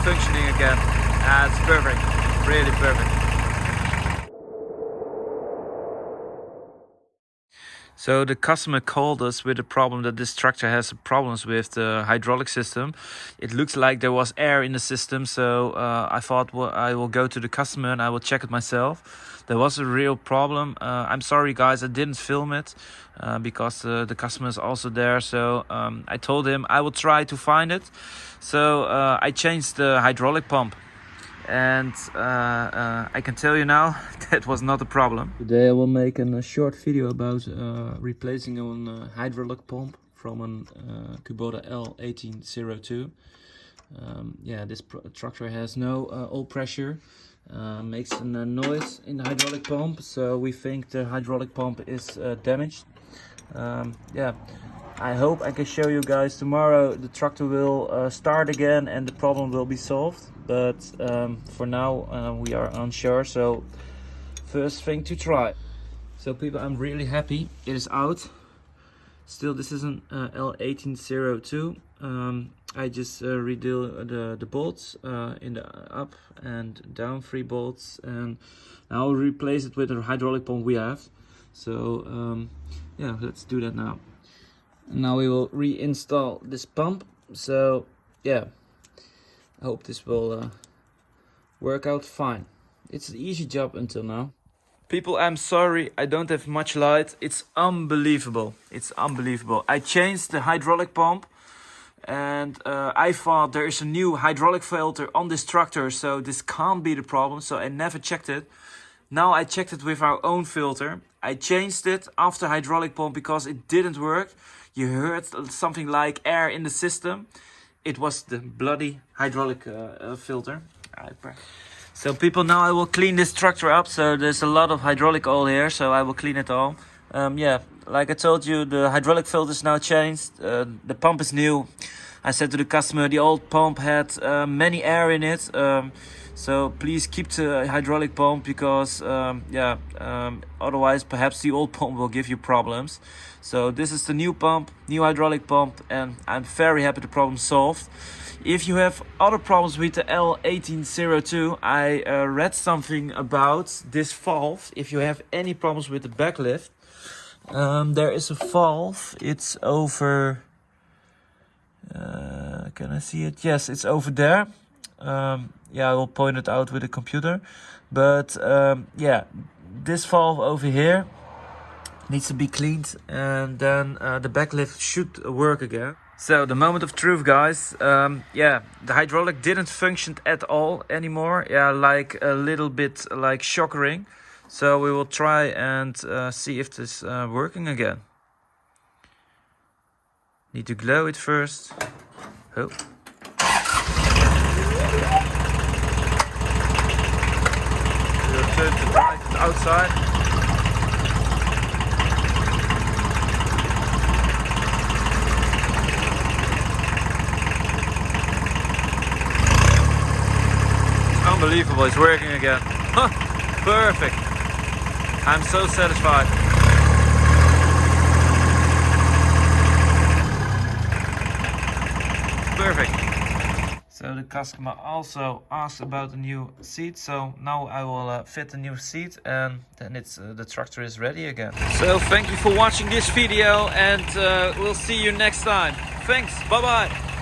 functioning again. It's perfect, really perfect. So the customer called us with a problem that this tractor has problems with the hydraulic system. It looks like there was air in the system, so I thought, well, I will go to the customer and I will check it myself. There was a real problem. I'm sorry guys, I didn't film it because the customer is also there. So I told him I will try to find it. So I changed the hydraulic pump. And I can tell you now that was not a problem. Today I will make a short video about replacing a hydraulic pump from a Kubota L1802. Yeah, this tractor has no oil pressure, makes a noise in the hydraulic pump, so we think the hydraulic pump is damaged. Yeah, I hope I can show you guys tomorrow the tractor will start again and the problem will be solved. But for now we are unsure, so first thing to try. So people, I'm really happy it is out. Still, this is an L1802. I just redo the bolts in the up and down 3 bolts, and I'll replace it with a hydraulic pump we have. So yeah, let's do that now. Now we will reinstall this pump. So yeah, I hope this will work out fine. It's an easy job until now. People, I'm sorry, I don't have much light. It's unbelievable. It's unbelievable. I changed the hydraulic pump and I thought there is a new hydraulic filter on this tractor, so this can't be the problem. So I never checked it. Now I checked it with our own filter. I changed it after hydraulic pump because it didn't work. You heard something like air in the system. It was the bloody hydraulic filter. So people, now I will clean this tractor up. So there's a lot of hydraulic oil here, so I will clean it all. Yeah, like I told you, the hydraulic filter is now changed. The pump is new. I said to the customer, the old pump had many air in it. So please keep the hydraulic pump because otherwise perhaps the old pump will give you problems. So this is the new pump, new hydraulic pump, and I'm very happy the problem solved. If you have other problems with the L1802, I read something about this valve. If you have any problems with the backlift, there is a valve. It's over. Can I see it? Yes, it's over there. Yeah, I will point it out with the computer. But yeah, this valve over here needs to be cleaned, and then the backlift should work again. So the moment of truth, guys. Yeah, the hydraulic didn't function at all anymore. Yeah, like a little bit like shock ring. So we will try and see if this working again. Need to glow it first. Oh. We'll turn to the outside. Unbelievable, it's working again. Huh, perfect. I'm so satisfied. Perfect. So the customer also asked about the new seat. So now I will fit the new seat, and then it's the tractor is ready again. So thank you for watching this video, and we'll see you next time. Thanks, bye bye.